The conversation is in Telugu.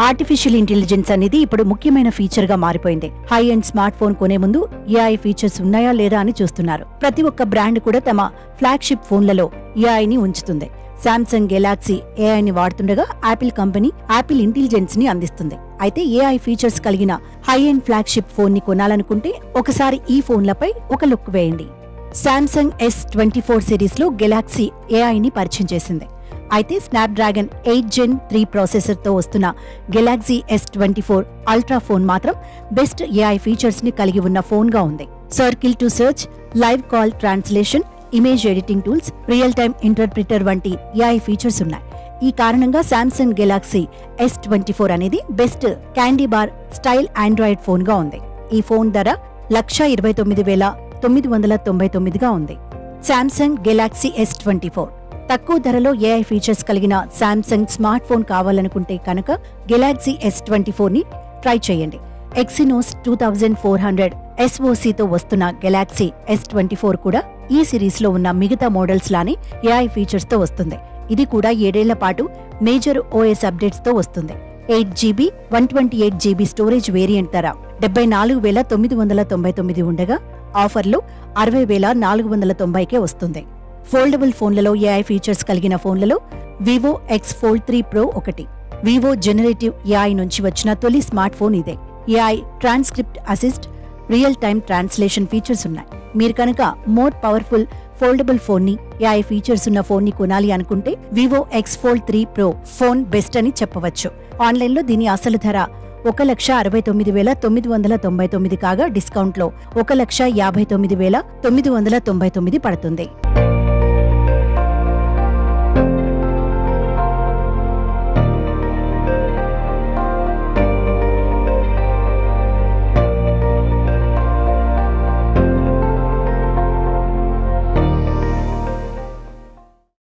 ఆర్టిఫిషియల్ ఇంటెలిజెన్స్ అనేది ఇప్పుడు ముఖ్యమైన ఫీచర్ గా మారిపోయింది. హై ఎండ్ స్మార్ట్ ఫోన్ కొనే ముందు ఏఐ ఫీచర్స్ ఉన్నాయా లేదా అని చూస్తున్నారు. ప్రతి ఒక్క బ్రాండ్ కూడా తమ ఫ్లాగ్షిప్ ఫోన్లలో ఏఐని ఉంచుతుంది. శాంసంగ్ గెలాక్సీ ఏఐని వాడుతుండగా యాపిల్ కంపెనీ యాపిల్ ఇంటెలిజెన్స్ ని అందిస్తుంది. అయితే ఏఐ ఫీచర్స్ కలిగిన హై ఎండ్ ఫ్లాగ్షిప్ ఫోన్ ని కొనాలనుకుంటే ఒకసారి ఈ ఫోన్లపై ఒక లుక్ వేయండి. శాంసంగ్ S24 సిరీస్ లో గెలాక్సీ ఏఐని పరిచయం చేసింది. అయితే స్నాప్డ్రాగన్ 8 Gen 3 ప్రాసెసర్ తో వస్తున్న గెలాక్సీ S24 అల్ట్రా ఫోన్ మాత్రం బెస్ట్ ఏఐ ఫీచర్స్ ని కలిగి ఉన్న ఫోన్ గా ఉంది. Circle to search, live call translation, image editing tools, real time interpreter వంటి ఏఐ ఫీచర్స్ ఉన్నాయి. ఈ కారణంగా శాంసంగ్ గెలాక్సీ S24 అనేది best candy bar style Android phone గా ఉంది. ఈ ఫోన్ ధర 1,29,999 గా ఉంది. శాంసంగ్ గెలాక్సీ S24 తక్కువ ధరలో ఏఐ ఫీచర్స్ కలిగిన శాంసంగ్ స్మార్ట్ ఫోన్ కావాలనుకుంటే కనుక గెలాక్సీ S24 ని ట్రై చేయండి. ఎక్సినోస్ 2400 SoC తో వస్తున్న గెలాక్సీ S24 కూడా ఈ సిరీస్ లో ఉన్న మిగతా మోడల్స్ లానే ఏఐ ఫీచర్స్ తో వస్తుంది. ఇది కూడా 7 ఏళ్ల పాటు మేజర్ OS అప్డేట్స్ తో వస్తుంది. 8GB 128GB స్టోరేజ్ వేరియంట్ ధర 74,999 ఉండగా ఆఫర్లో 60,490కే వస్తుంది. ఫోల్డబుల్ ఫోన్లలో ఏఐ ఫీచర్స్ కలిగిన ఫోన్లలో వివో X Fold 3 Pro ఒకటి. వివో జనరేటివ్ ఏఐ నుంచి వచ్చిన తొలి స్మార్ట్ ఫోన్ ఇదే. AI transcript assist, real time translation features ఉన్నాయి. మీరు కనుక మోర్ పవర్ఫుల్ ఫోల్డబుల్ ఫోన్ ని, ఏఐ ఫీచర్స్ ఉన్న ఫోన్ ని కొనాలి అనుకుంటే Vivo X Fold 3 Pro phone best అని చెప్పవచ్చు. ఆన్లైన్లో దీని అసలు ధర 1,69,999 కాగా డిస్కౌంట్లో 1,59,999 పడుతుంది.